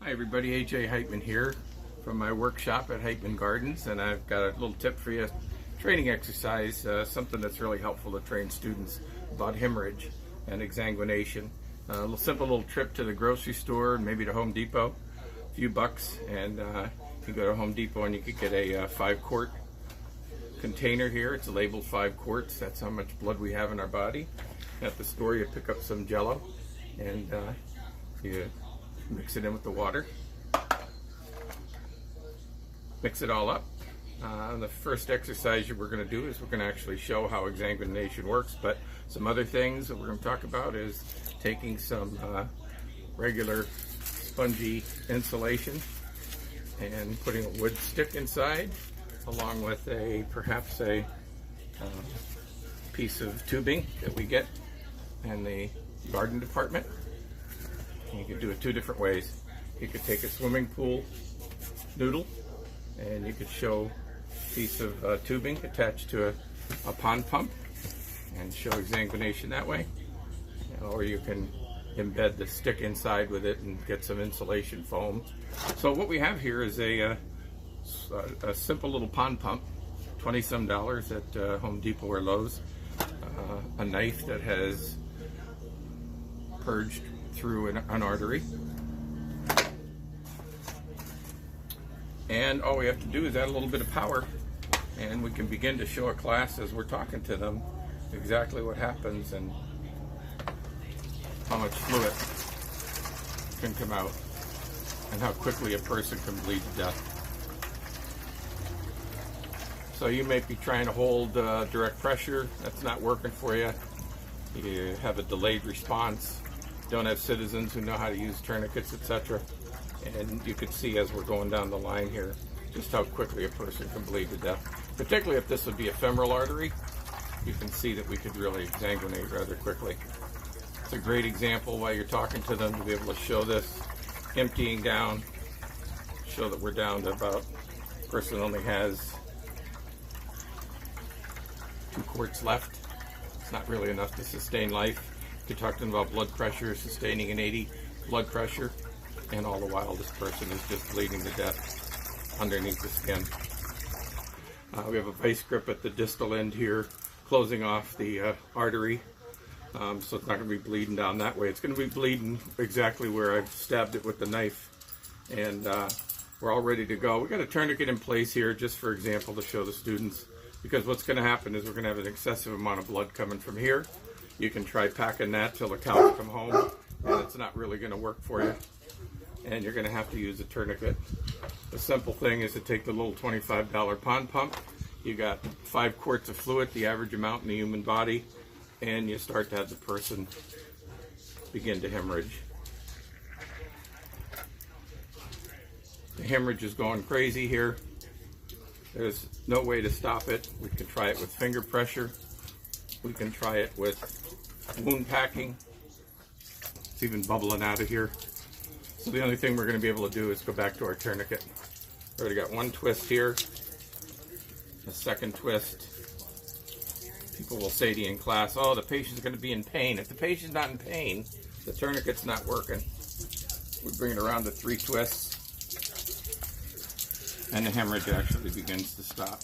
Hi everybody, AJ Heitman here from my workshop at Heitman Gardens, and I've got a little tip for you, training exercise, something that's really helpful to train students about hemorrhage and exsanguination. A simple little trip to the grocery store and maybe to Home Depot, a few bucks, and you go to Home Depot and you could get a 5-quart container here. It's labeled 5 quarts. That's how much blood we have in our body. At the store you pick up some Jello and you mix it in with the water, mix it all up. The first exercise we're going to do is we're going to actually show how exsanguination works, but some other things that we're going to talk about is taking some regular spongy insulation and putting a wood stick inside, along with perhaps a piece of tubing that we get in the garden department. You could do it 2 different ways. You could take a swimming pool noodle and you could show a piece of tubing attached to a pond pump and show exsanguination that way. Or you can embed the stick inside with it and get some insulation foam. So what we have here is a simple little pond pump, $20-some at Home Depot or Lowe's, a knife that has purged through an artery, and all we have to do is add a little bit of power and we can begin to show a class as we're talking to them exactly what happens and how much fluid can come out and how quickly a person can bleed to death. So you may be trying to hold direct pressure. That's not working for you. You have a delayed response, don't have citizens who know how to use tourniquets, etc. And you could see as we're going down the line here just how quickly a person can bleed to death. Particularly if this would be a femoral artery, you can see that we could really exsanguinate rather quickly. It's a great example while you're talking to them to be able to show this emptying down, show that we're down to about, the person only has 2 quarts left. It's not really enough to sustain life. You talk to them about blood pressure, sustaining an 80 blood pressure, and all the while this person is just bleeding to death underneath the skin. We have a vice grip at the distal end here, closing off the artery, so it's not going to be bleeding down that way. It's going to be bleeding exactly where I've stabbed it with the knife, and we're all ready to go. We've got a tourniquet in place here just for example to show the students, because what's going to happen is we're going to have an excessive amount of blood coming from here. You can try packing that till the cows come home, and it's not really going to work for you. And you're going to have to use a tourniquet. The simple thing is to take the little $25 pond pump. You got 5 quarts of fluid, the average amount in the human body, and you start to have the person begin to hemorrhage. The hemorrhage is going crazy here. There's no way to stop it. We can try it with finger pressure. We can try it with wound packing. It's even bubbling out of here. So the only thing we're going to be able to do is go back to our tourniquet. Already got 1 twist here, a 2nd twist. People will say to you in class, oh, the patient's going to be in pain. If the patient's not in pain, the tourniquet's not working. We bring it around to 3 twists, and the hemorrhage actually begins to stop.